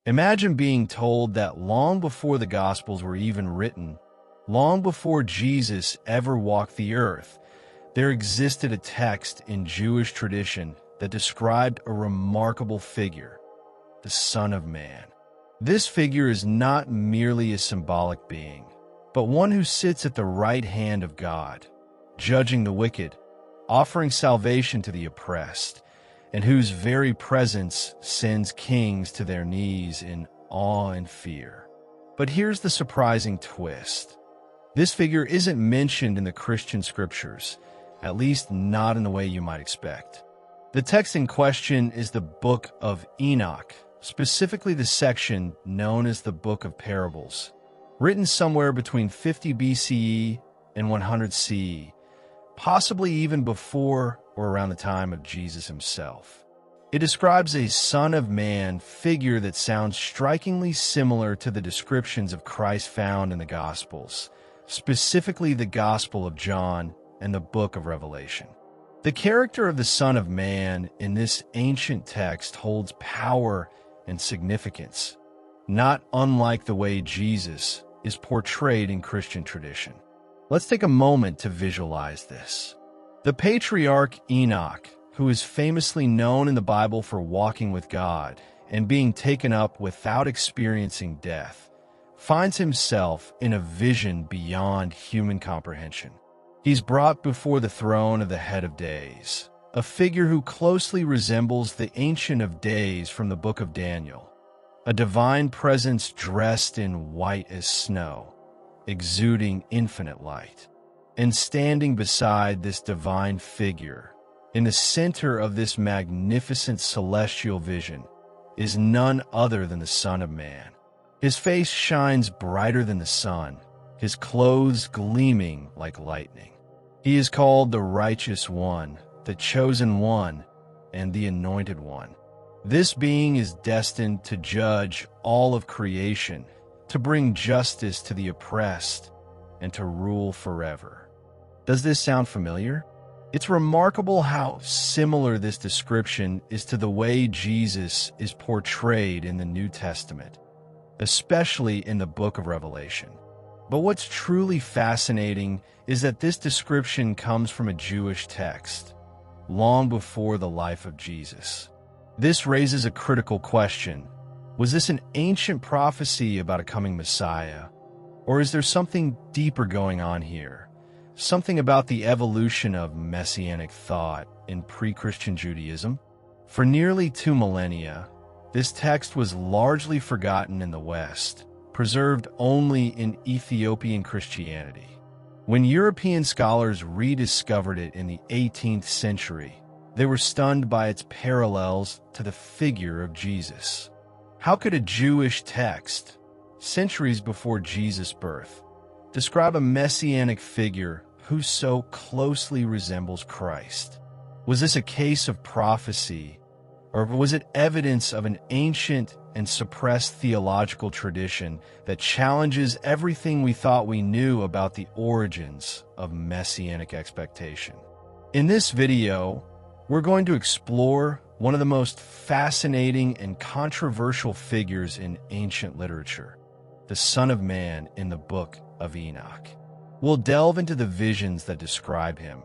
Imagine being told that long before the Gospels were even written, long before Jesus ever walked the earth, there existed a text in Jewish tradition that described a remarkable figure, the Son of Man. This figure is not merely a symbolic being, but one who sits at the right hand of God, judging the wicked, offering salvation to the oppressed, and whose very presence sends kings to their knees in awe and fear. But here's the surprising twist. This figure isn't mentioned in the Christian scriptures, at least not in the way you might expect. The text in question is the Book of Enoch, specifically the section known as the Book of Parables, written somewhere between 50 BCE and 100 CE, possibly even before or around the time of Jesus himself. It describes a Son of Man figure that sounds strikingly similar to the descriptions of Christ found in the Gospels, specifically the Gospel of John and the Book of Revelation. The character of the Son of Man in this ancient text holds power and significance, not unlike the way Jesus is portrayed in Christian tradition. Let's take a moment to visualize this. The patriarch Enoch, who is famously known in the Bible for walking with God and being taken up without experiencing death, finds himself in a vision beyond human comprehension. He's brought before the throne of the Head of Days, a figure who closely resembles the Ancient of Days from the Book of Daniel, a divine presence dressed in white as snow, exuding infinite light. And standing beside this divine figure, in the center of this magnificent celestial vision, is none other than the Son of Man. His face shines brighter than the sun, his clothes gleaming like lightning. He is called the Righteous One, the Chosen One, and the Anointed One. This being is destined to judge all of creation, to bring justice to the oppressed, and to rule forever. Does this sound familiar? It's remarkable how similar this description is to the way Jesus is portrayed in the New Testament, especially in the Book of Revelation. But what's truly fascinating is that this description comes from a Jewish text, long before the life of Jesus. This raises a critical question. Was this an ancient prophecy about a coming Messiah? Or is there something deeper going on here? Something about the evolution of messianic thought in pre-Christian Judaism? For nearly 2 millennia, this text was largely forgotten in the West, preserved only in Ethiopian Christianity. When European scholars rediscovered it in the 18th century, they were stunned by its parallels to the figure of Jesus. How could a Jewish text, centuries before Jesus' birth, describe a messianic figure who so closely resembles Christ? Was this a case of prophecy, or was it evidence of an ancient and suppressed theological tradition that challenges everything we thought we knew about the origins of messianic expectation? In this video, we're going to explore one of the most fascinating and controversial figures in ancient literature, the Son of Man in the Book of Enoch. We'll delve into the visions that describe him,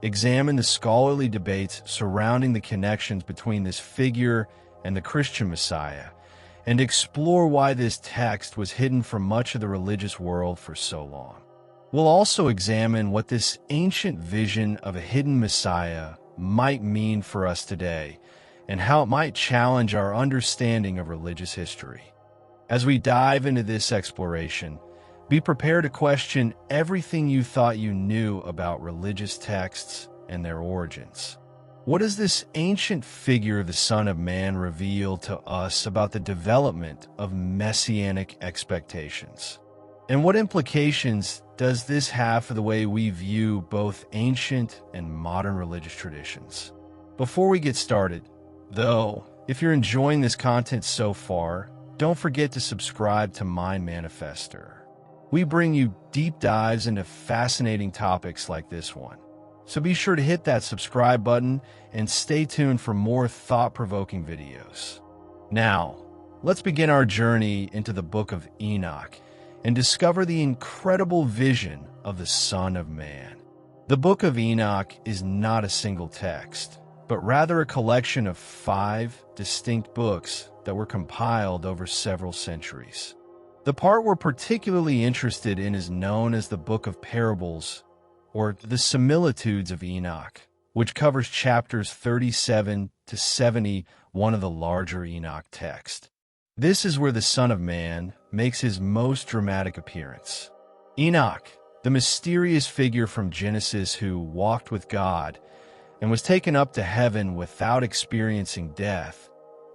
examine the scholarly debates surrounding the connections between this figure and the Christian Messiah, and explore why this text was hidden from much of the religious world for so long. We'll also examine what this ancient vision of a hidden Messiah might mean for us today, and how it might challenge our understanding of religious history. As we dive into this exploration, be prepared to question everything you thought you knew about religious texts and their origins. What does this ancient figure of the Son of Man reveal to us about the development of messianic expectations? And what implications does this have for the way we view both ancient and modern religious traditions? Before we get started, though, if you're enjoying this content so far, don't forget to subscribe to Manifestor. We bring you deep dives into fascinating topics like this one. So be sure to hit that subscribe button and stay tuned for more thought-provoking videos. Now, let's begin our journey into the Book of Enoch and discover the incredible vision of the Son of Man. The Book of Enoch is not a single text, but rather a collection of 5 distinct books that were compiled over several centuries. The part we're particularly interested in is known as the Book of Parables, or the Similitudes of Enoch, which covers chapters 37 to 71 of the larger Enoch text. This is where the Son of Man makes his most dramatic appearance. Enoch, the mysterious figure from Genesis who walked with God and was taken up to heaven without experiencing death,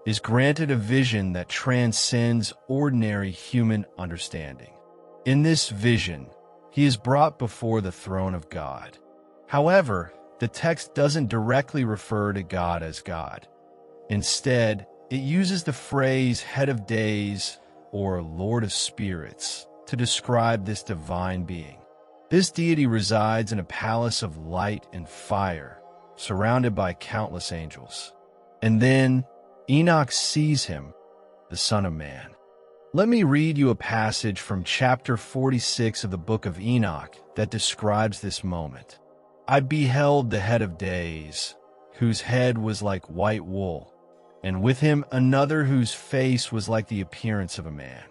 is granted a vision that transcends ordinary human understanding. In this vision, he is brought before the throne of God. However, the text doesn't directly refer to God as God. Instead, it uses the phrase head of days or Lord of spirits to describe this divine being. This deity resides in a palace of light and fire, surrounded by countless angels. And then Enoch sees him, the Son of Man. Let me read you a passage from chapter 46 of the Book of Enoch that describes this moment. I beheld the head of days, whose head was like white wool, and with him another whose face was like the appearance of a man.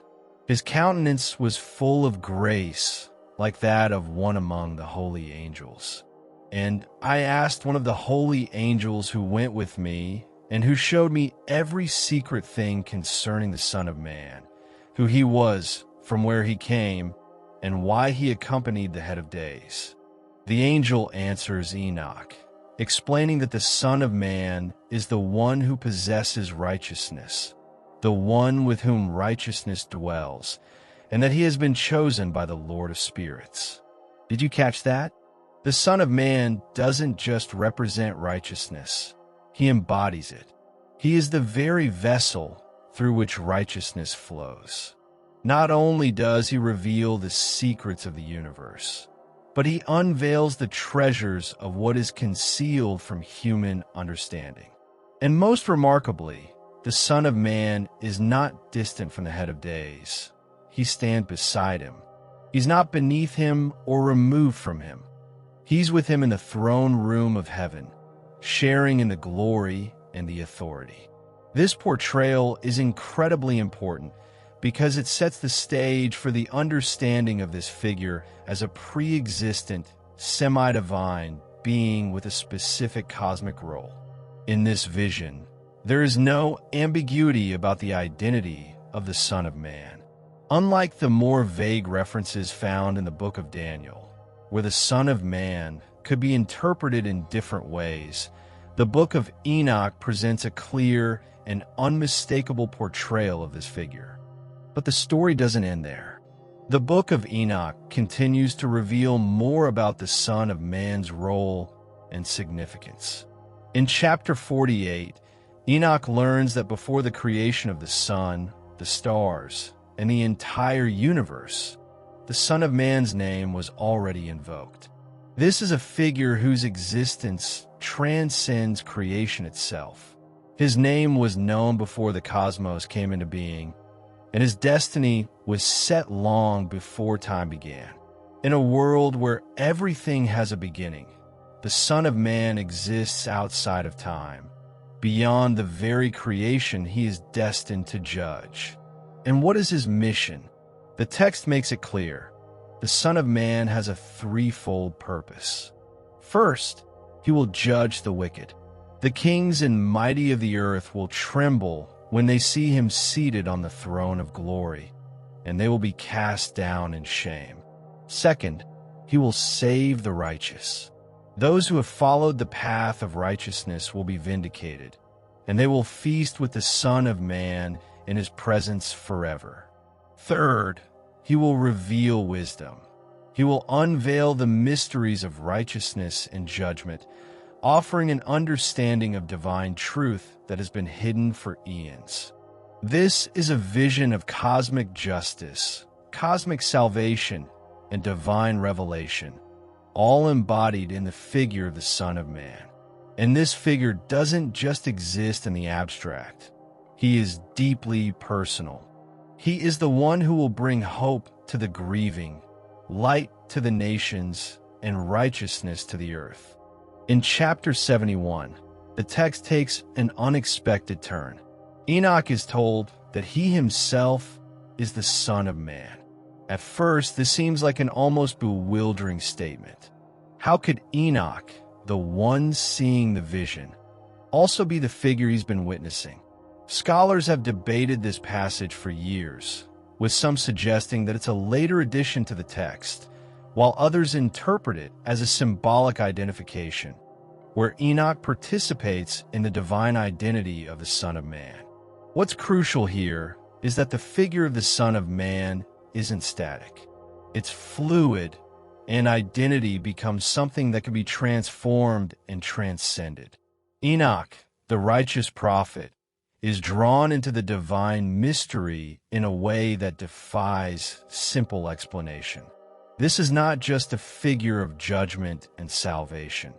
His countenance was full of grace, like that of one among the holy angels. And I asked one of the holy angels who went with me, and who showed me every secret thing concerning the Son of Man, who he was, from where he came, and why he accompanied the head of days. The angel answers Enoch, explaining that the Son of Man is the one who possesses righteousness, the one with whom righteousness dwells, and that he has been chosen by the Lord of spirits. Did you catch that? The Son of Man doesn't just represent righteousness, he embodies it. He is the very vessel through which righteousness flows. Not only does he reveal the secrets of the universe, but he unveils the treasures of what is concealed from human understanding. And most remarkably, the Son of Man is not distant from the head of days. He stands beside him. He's not beneath him or removed from him. He's with him in the throne room of heaven, sharing in the glory and the authority. This portrayal is incredibly important because it sets the stage for the understanding of this figure as a pre-existent, semi-divine being with a specific cosmic role. In this vision, there is no ambiguity about the identity of the Son of Man. Unlike the more vague references found in the book of Daniel, where the Son of Man could be interpreted in different ways, the Book of Enoch presents a clear and unmistakable portrayal of this figure. But the story doesn't end there. The Book of Enoch continues to reveal more about the Son of Man's role and significance. In chapter 48, Enoch learns that before the creation of the sun, the stars, and the entire universe, the Son of Man's name was already invoked. This is a figure whose existence transcends creation itself. His name was known before the cosmos came into being, and his destiny was set long before time began. In a world where everything has a beginning, the Son of Man exists outside of time, beyond the very creation he is destined to judge. And what is his mission? The text makes it clear. The Son of Man has a threefold purpose. First, he will judge the wicked. The kings and mighty of the earth will tremble when they see him seated on the throne of glory, and they will be cast down in shame. Second, he will save the righteous. Those who have followed the path of righteousness will be vindicated, and they will feast with the Son of Man in his presence forever. Third, he will reveal wisdom. He will unveil the mysteries of righteousness and judgment, offering an understanding of divine truth that has been hidden for eons. This is a vision of cosmic justice, cosmic salvation, and divine revelation, all embodied in the figure of the Son of Man. And this figure doesn't just exist in the abstract. He is deeply personal. He is the one who will bring hope to the grieving, light to the nations, and righteousness to the earth. In chapter 71, the text takes an unexpected turn. Enoch is told that he himself is the Son of Man. At first, this seems like an almost bewildering statement. How could Enoch, the one seeing the vision, also be the figure he's been witnessing? Scholars have debated this passage for years, with some suggesting that it's a later addition to the text, while others interpret it as a symbolic identification, where Enoch participates in the divine identity of the Son of Man. What's crucial here is that the figure of the Son of Man isn't static. It's fluid, and identity becomes something that can be transformed and transcended. Enoch, the righteous prophet, is drawn into the divine mystery in a way that defies simple explanation. This is not just a figure of judgment and salvation.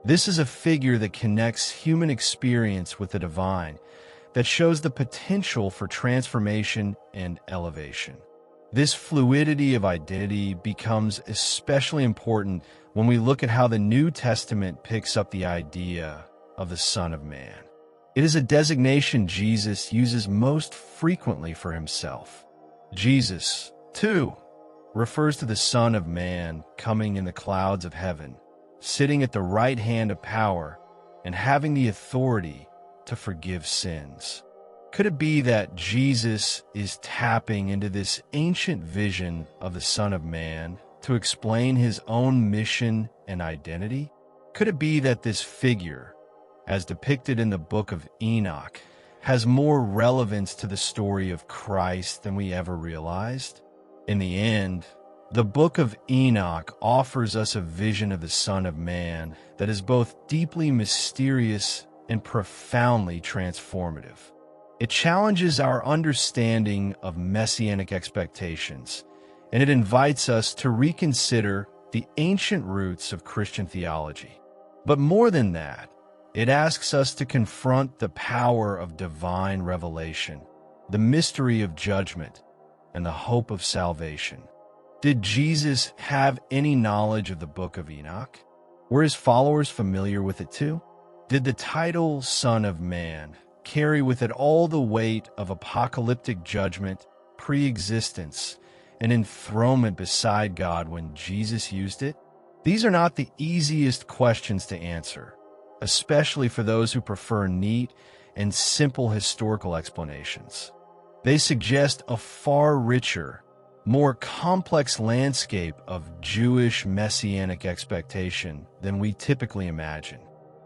This is a figure that connects human experience with the divine, that shows the potential for transformation and elevation. This fluidity of identity becomes especially important when we look at how the New Testament picks up the idea of the Son of Man. It is a designation Jesus uses most frequently for himself. Jesus, too, refers to the Son of Man coming in the clouds of heaven, sitting at the right hand of power, and having the authority to forgive sins. Could it be that Jesus is tapping into this ancient vision of the Son of Man to explain his own mission and identity? Could it be that this figure, as depicted in the Book of Enoch, has more relevance to the story of Christ than we ever realized? In the end, the Book of Enoch offers us a vision of the Son of Man that is both deeply mysterious and profoundly transformative. It challenges our understanding of messianic expectations, and it invites us to reconsider the ancient roots of Christian theology. But more than that, it asks us to confront the power of divine revelation, the mystery of judgment, and the hope of salvation. Did Jesus have any knowledge of the Book of Enoch? Were his followers familiar with it too? Did the title Son of Man carry with it all the weight of apocalyptic judgment, pre-existence, and enthronement beside God when Jesus used it? These are not the easiest questions to answer, especially for those who prefer neat and simple historical explanations. They suggest a far richer, more complex landscape of Jewish messianic expectation than we typically imagine.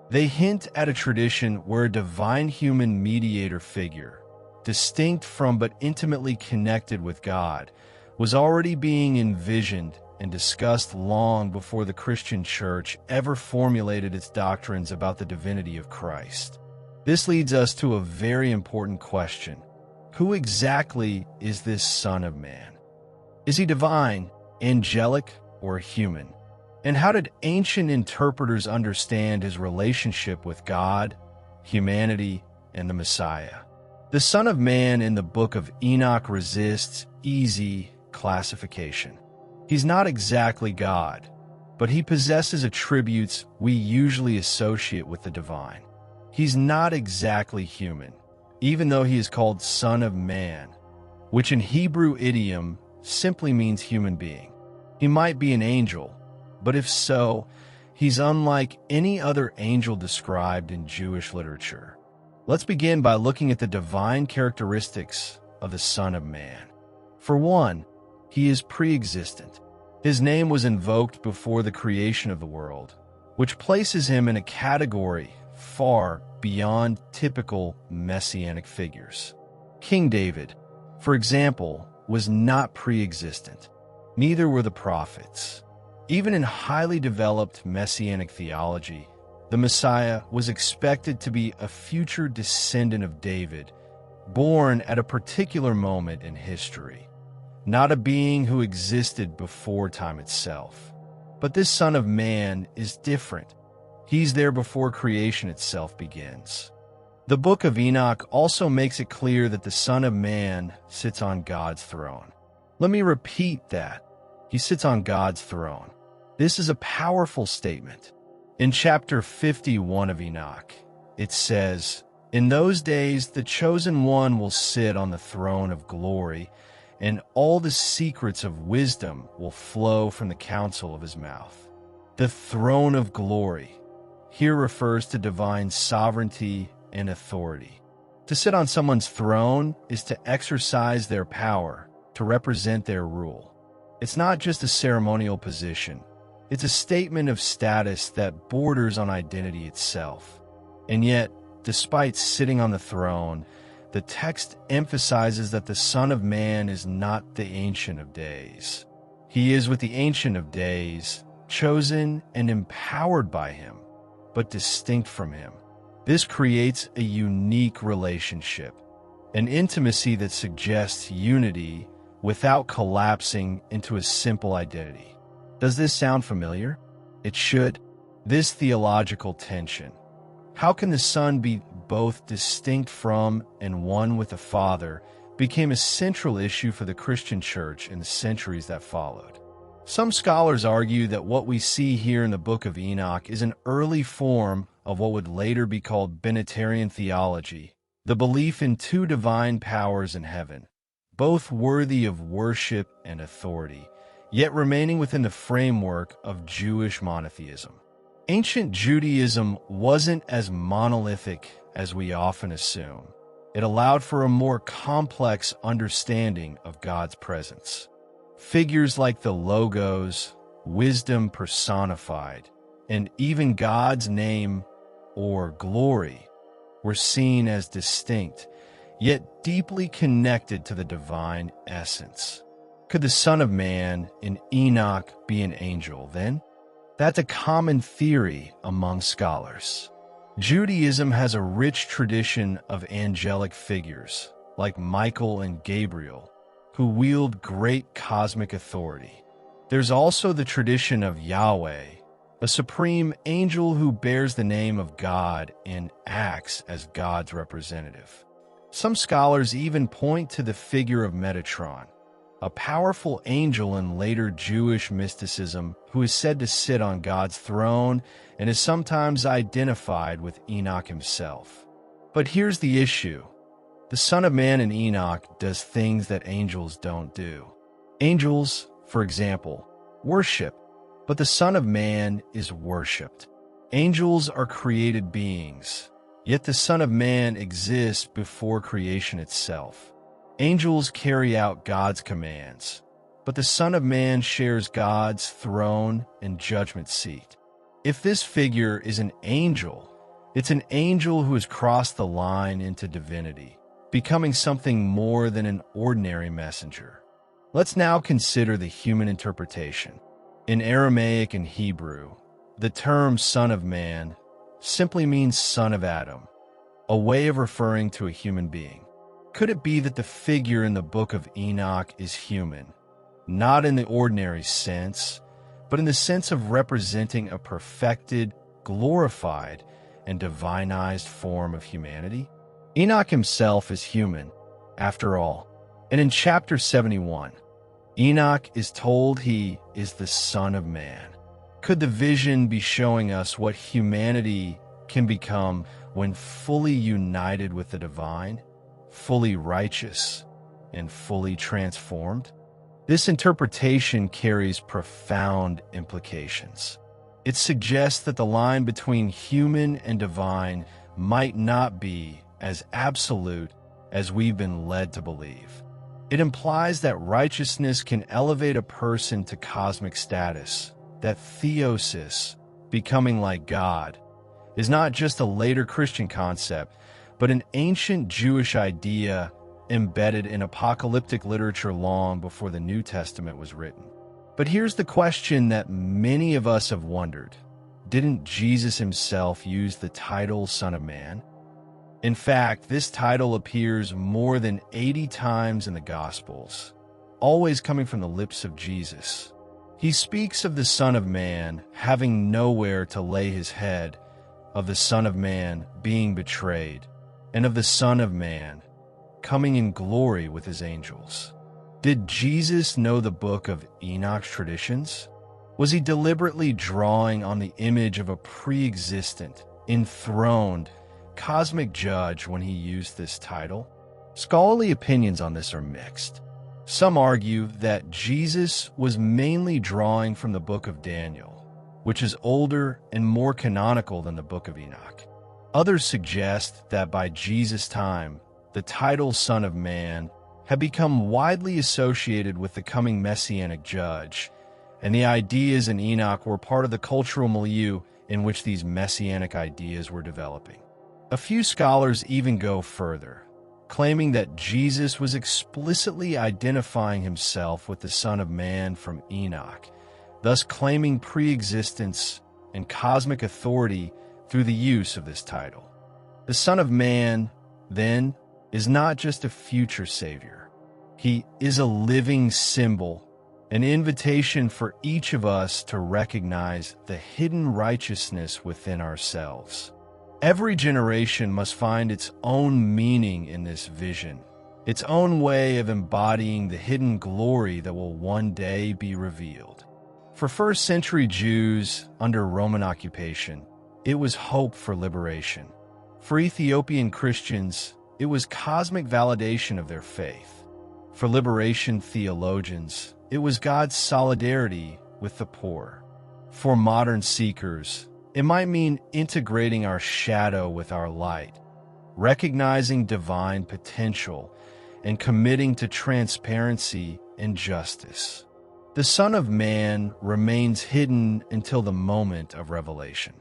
They hint at a tradition where a divine human mediator figure, distinct from but intimately connected with God, was already being envisioned and discussed long before the Christian Church ever formulated its doctrines about the divinity of Christ. This leads us to a very important question. Who exactly is this Son of Man? Is he divine, angelic, or human? And how did ancient interpreters understand his relationship with God, humanity, and the Messiah? The Son of Man in the Book of Enoch resists easy classification. He's not exactly God, but he possesses attributes we usually associate with the divine. He's not exactly human, even though he is called Son of Man, which in Hebrew idiom simply means human being. He might be an angel, but if so, he's unlike any other angel described in Jewish literature. Let's begin by looking at the divine characteristics of the Son of Man. For one, he is pre-existent. His name was invoked before the creation of the world, which places him in a category far beyond typical messianic figures. King David, for example, was not pre-existent. Neither were the prophets. Even in highly developed messianic theology, the Messiah was expected to be a future descendant of David, born at a particular moment in history, not a being who existed before time itself. But this Son of Man is different. He's there before creation itself begins. The Book of Enoch also makes it clear that the Son of Man sits on God's throne. Let me repeat that. He sits on God's throne. This is a powerful statement. In chapter 51 of Enoch, it says, "In those days the chosen one will sit on the throne of glory, and all the secrets of wisdom will flow from the counsel of his mouth." The throne of glory here refers to divine sovereignty and authority. To sit on someone's throne is to exercise their power, to represent their rule. It's not just a ceremonial position. It's a statement of status that borders on identity itself. And yet, despite sitting on the throne, the text emphasizes that the Son of Man is not the Ancient of Days. He is with the Ancient of Days, chosen and empowered by him, but distinct from him. This creates a unique relationship, an intimacy that suggests unity without collapsing into a simple identity. Does this sound familiar? It should. This theological tension. How can the Son be both distinct from and one with the Father became a central issue for the Christian church in the centuries that followed. Some scholars argue that what we see here in the Book of Enoch is an early form of what would later be called Binitarian theology, the belief in two divine powers in heaven, both worthy of worship and authority, yet remaining within the framework of Jewish monotheism. Ancient Judaism wasn't as monolithic as we often assume. It allowed for a more complex understanding of God's presence. Figures like the Logos, wisdom personified, and even God's name or glory were seen as distinct, yet deeply connected to the divine essence. Could the Son of Man in Enoch be an angel then? That's a common theory among scholars. Judaism has a rich tradition of angelic figures, like Michael and Gabriel, who wield great cosmic authority. There's also the tradition of Yahweh, a supreme angel who bears the name of God and acts as God's representative. Some scholars even point to the figure of Metatron, a powerful angel in later Jewish mysticism who is said to sit on God's throne and is sometimes identified with Enoch himself. But here's the issue. The Son of Man in Enoch does things that angels don't do. Angels, for example, worship, but the Son of Man is worshipped. Angels are created beings, yet the Son of Man exists before creation itself. Angels carry out God's commands, but the Son of Man shares God's throne and judgment seat. If this figure is an angel, it's an angel who has crossed the line into divinity, becoming something more than an ordinary messenger. Let's now consider the human interpretation. In Aramaic and Hebrew, the term Son of Man simply means son of Adam, a way of referring to a human being. Could it be that the figure in the Book of Enoch is human, not in the ordinary sense, but in the sense of representing a perfected, glorified, and divinized form of humanity? Enoch himself is human, after all, and in chapter 71, Enoch is told he is the Son of Man. Could the vision be showing us what humanity can become when fully united with the divine, fully righteous, and fully transformed? This interpretation carries profound implications. It suggests that the line between human and divine might not be as absolute as we've been led to believe. It implies that righteousness can elevate a person to cosmic status, that theosis, becoming like God, is not just a later Christian concept, but an ancient Jewish idea embedded in apocalyptic literature long before the New Testament was written. But here's the question that many of us have wondered. Didn't Jesus himself use the title Son of Man? In fact, this title appears more than 80 times in the Gospels, always coming from the lips of Jesus. He speaks of the Son of Man having nowhere to lay his head, of the Son of Man being betrayed, and of the Son of Man, coming in glory with his angels. Did Jesus know the Book of Enoch's traditions? Was he deliberately drawing on the image of a pre-existent, enthroned, cosmic judge when he used this title? Scholarly opinions on this are mixed. Some argue that Jesus was mainly drawing from the Book of Daniel, which is older and more canonical than the Book of Enoch. Others suggest that by Jesus' time, the title Son of Man had become widely associated with the coming messianic judge, and the ideas in Enoch were part of the cultural milieu in which these messianic ideas were developing. A few scholars even go further, claiming that Jesus was explicitly identifying himself with the Son of Man from Enoch, thus claiming pre-existence and cosmic authority through the use of this title. The Son of Man, then, is not just a future Savior. He is a living symbol, an invitation for each of us to recognize the hidden righteousness within ourselves. Every generation must find its own meaning in this vision, its own way of embodying the hidden glory that will one day be revealed. For first-century Jews under Roman occupation, it was hope for liberation. For Ethiopian Christians, it was cosmic validation of their faith. For liberation theologians, it was God's solidarity with the poor. For modern seekers, it might mean integrating our shadow with our light, recognizing divine potential, and committing to transparency and justice. The Son of Man remains hidden until the moment of revelation.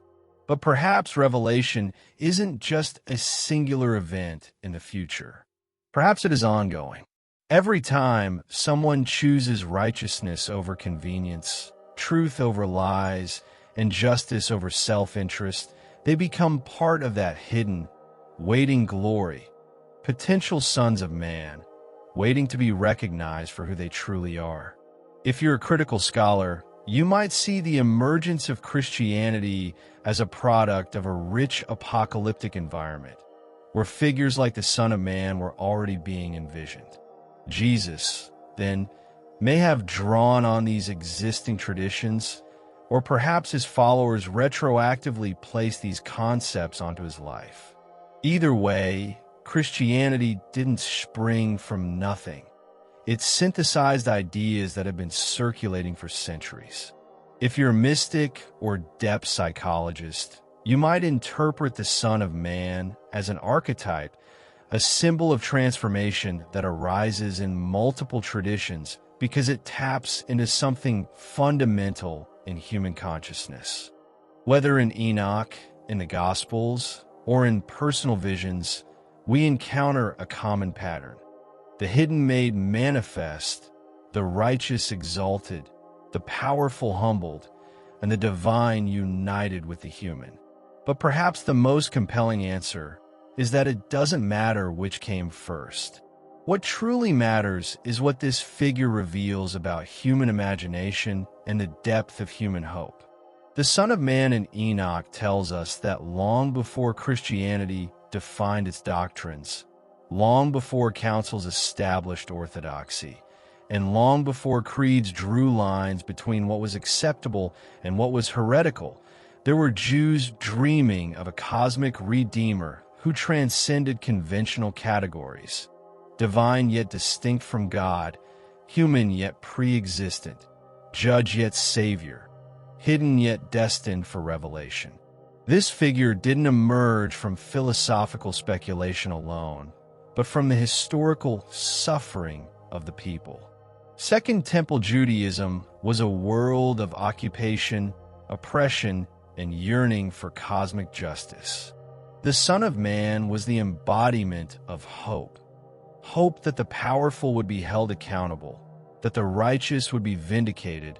But perhaps revelation isn't just a singular event in the future. Perhaps it is ongoing. Every time someone chooses righteousness over convenience, truth over lies, and justice over self-interest, they become part of that hidden, waiting glory, potential sons of man, waiting to be recognized for who they truly are. If you're a critical scholar, you might see the emergence of Christianity as a product of a rich apocalyptic environment, where figures like the Son of Man were already being envisioned. Jesus, then, may have drawn on these existing traditions, or perhaps his followers retroactively placed these concepts onto his life. Either way, Christianity didn't spring from nothing. It synthesized ideas that have been circulating for centuries. If you're a mystic or depth psychologist, you might interpret the Son of Man as an archetype, a symbol of transformation that arises in multiple traditions because it taps into something fundamental in human consciousness. Whether in Enoch, in the Gospels, or in personal visions, we encounter a common pattern. The hidden made manifest, the righteous exalted, the powerful humbled, and the divine united with the human. But perhaps the most compelling answer is that it doesn't matter which came first. What truly matters is what this figure reveals about human imagination and the depth of human hope. The Son of Man in Enoch tells us that long before Christianity defined its doctrines, long before councils established orthodoxy, and long before creeds drew lines between what was acceptable and what was heretical, there were Jews dreaming of a cosmic Redeemer who transcended conventional categories, divine yet distinct from God, human yet pre-existent, judge yet savior, hidden yet destined for revelation. This figure didn't emerge from philosophical speculation alone, but from the historical suffering of the people. Second Temple Judaism was a world of occupation, oppression, and yearning for cosmic justice. The Son of Man was the embodiment of hope. Hope that the powerful would be held accountable, that the righteous would be vindicated,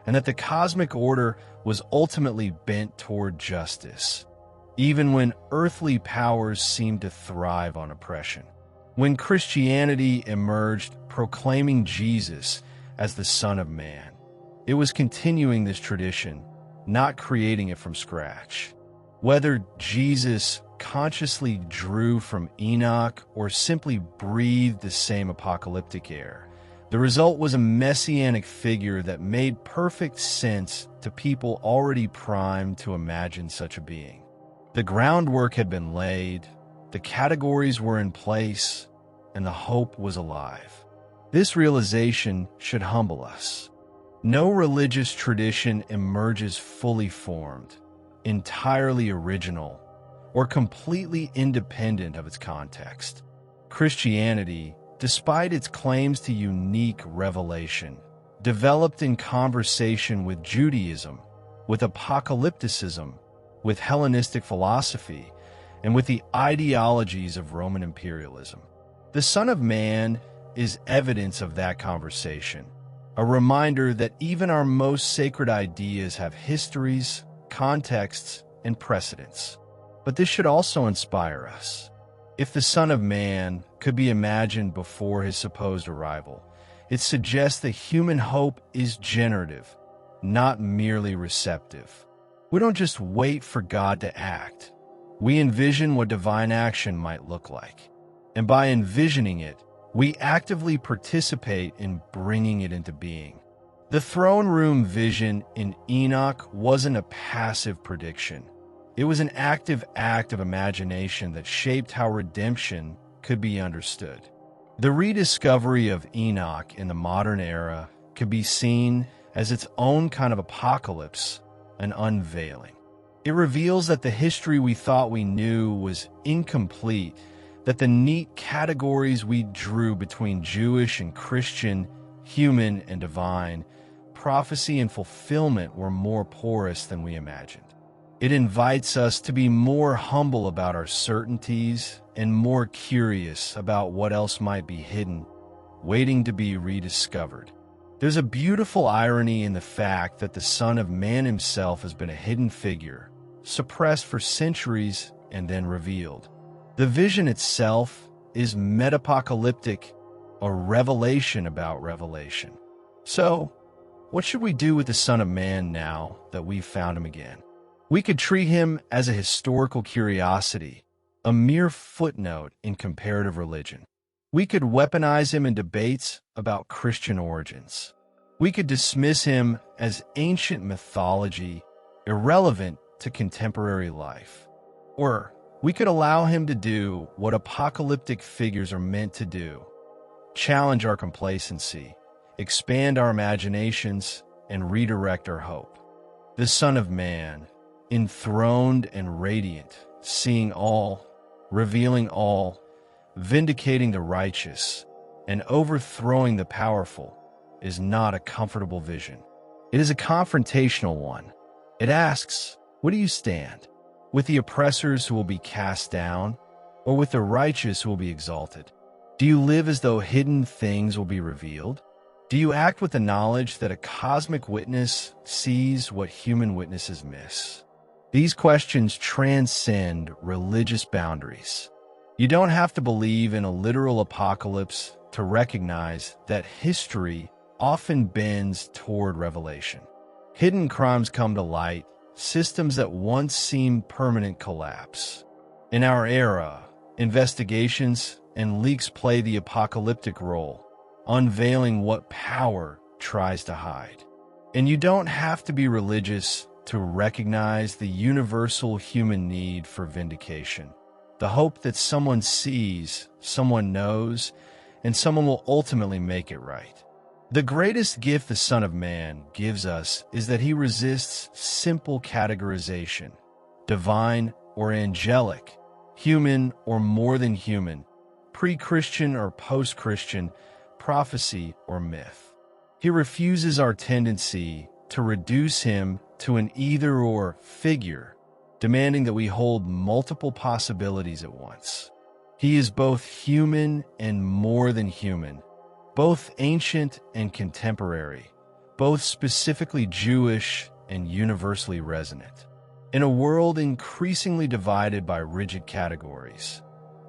and that the cosmic order was ultimately bent toward justice, even when earthly powers seemed to thrive on oppression. When Christianity emerged proclaiming Jesus as the Son of Man, it was continuing this tradition, not creating it from scratch. Whether Jesus consciously drew from Enoch or simply breathed the same apocalyptic air, the result was a messianic figure that made perfect sense to people already primed to imagine such a being. The groundwork had been laid, the categories were in place, and the hope was alive. This realization should humble us. No religious tradition emerges fully formed, entirely original, or completely independent of its context. Christianity, despite its claims to unique revelation, developed in conversation with Judaism, with apocalypticism, with Hellenistic philosophy, and with the ideologies of Roman imperialism. The Son of Man is evidence of that conversation, a reminder that even our most sacred ideas have histories, contexts, and precedents. But this should also inspire us. If the Son of Man could be imagined before his supposed arrival, it suggests that human hope is generative, not merely receptive. We don't just wait for God to act. We envision what divine action might look like. And by envisioning it, we actively participate in bringing it into being. The throne room vision in Enoch wasn't a passive prediction. It was an active act of imagination that shaped how redemption could be understood. The rediscovery of Enoch in the modern era could be seen as its own kind of apocalypse, an unveiling. It reveals that the history we thought we knew was incomplete, that the neat categories we drew between Jewish and Christian, human and divine, prophecy and fulfillment were more porous than we imagined. It invites us to be more humble about our certainties and more curious about what else might be hidden, waiting to be rediscovered. There's a beautiful irony in the fact that the Son of Man himself has been a hidden figure, suppressed for centuries and then revealed. The vision itself is metapocalyptic, a revelation about revelation. So, what should we do with the Son of Man now that we've found him again? We could treat him as a historical curiosity, a mere footnote in comparative religion. We could weaponize him in debates about Christian origins. We could dismiss him as ancient mythology, irrelevant to contemporary life. Or we could allow him to do what apocalyptic figures are meant to do: challenge our complacency, expand our imaginations, and redirect our hope. The Son of Man, enthroned and radiant, seeing all, revealing all, vindicating the righteous, and overthrowing the powerful, is not a comfortable vision. It is a confrontational one. It asks, where do you stand? With the oppressors who will be cast down, or with the righteous who will be exalted? Do you live as though hidden things will be revealed? Do you act with the knowledge that a cosmic witness sees what human witnesses miss? These questions transcend religious boundaries. You don't have to believe in a literal apocalypse to recognize that history often bends toward revelation. Hidden crimes come to light, systems that once seemed permanent collapse. In our era, investigations and leaks play the apocalyptic role, unveiling what power tries to hide. And you don't have to be religious to recognize the universal human need for vindication, the hope that someone sees, someone knows, and someone will ultimately make it right. The greatest gift the Son of Man gives us is that he resists simple categorization, divine or angelic, human or more than human, pre-Christian or post-Christian, prophecy or myth. He refuses our tendency to reduce him to an either-or figure, demanding that we hold multiple possibilities at once. He is both human and more than human, both ancient and contemporary, both specifically Jewish and universally resonant. In a world increasingly divided by rigid categories,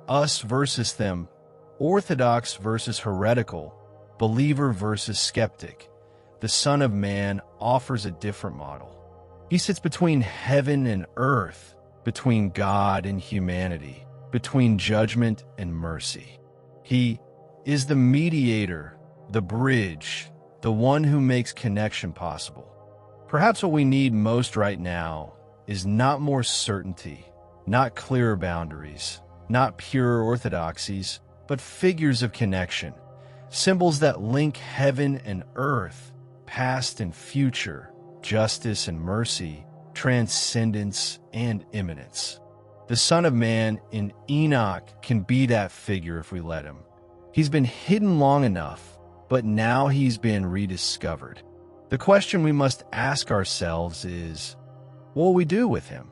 us versus them, orthodox versus heretical, believer versus skeptic, the Son of Man offers a different model. He sits between heaven and earth, between God and humanity, between judgment and mercy. He is the mediator, the bridge, the one who makes connection possible. Perhaps what we need most right now is not more certainty, not clearer boundaries, not purer orthodoxies, but figures of connection, symbols that link heaven and earth, past and future, justice and mercy, transcendence and immanence. The Son of Man in Enoch can be that figure if we let him. He's been hidden long enough, but now he's been rediscovered. The question we must ask ourselves is, what will we do with him?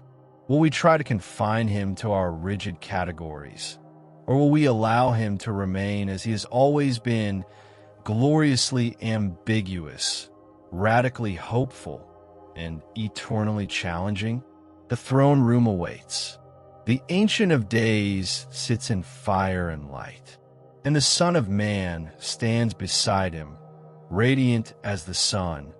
Will we try to confine him to our rigid categories? Or will we allow him to remain as he has always been, gloriously ambiguous, radically hopeful, and eternally challenging? The throne room awaits. The Ancient of Days sits in fire and light, and the Son of Man stands beside him, radiant as the sun,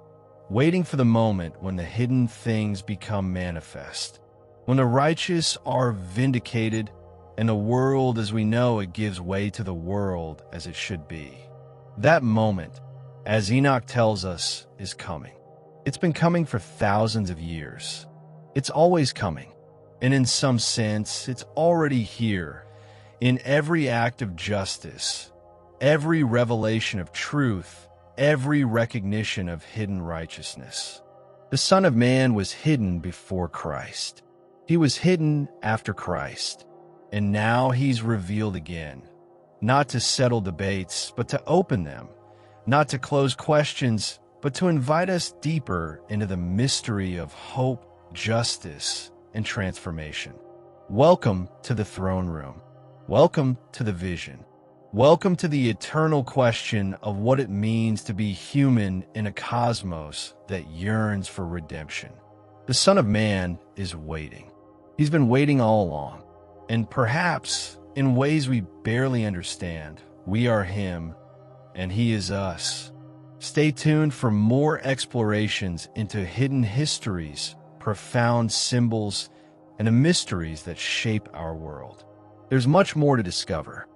waiting for the moment when the hidden things become manifest, when the righteous are vindicated, and the world as we know it gives way to the world as it should be. That moment, as Enoch tells us, is coming. It's been coming for thousands of years. It's always coming, and in some sense, it's already here, in every act of justice, every revelation of truth, every recognition of hidden righteousness. The Son of Man was hidden before Christ. He was hidden after Christ, and now he's revealed again, not to settle debates, but to open them, not to close questions, but to invite us deeper into the mystery of hope, justice, and transformation. Welcome to the throne room. Welcome to the vision. Welcome to the eternal question of what it means to be human in a cosmos that yearns for redemption. The Son of Man is waiting. He's been waiting all along, and perhaps in ways we barely understand. We are him, and he is us. Stay tuned for more explorations into hidden histories, profound symbols, and the mysteries that shape our world. There's much more to discover.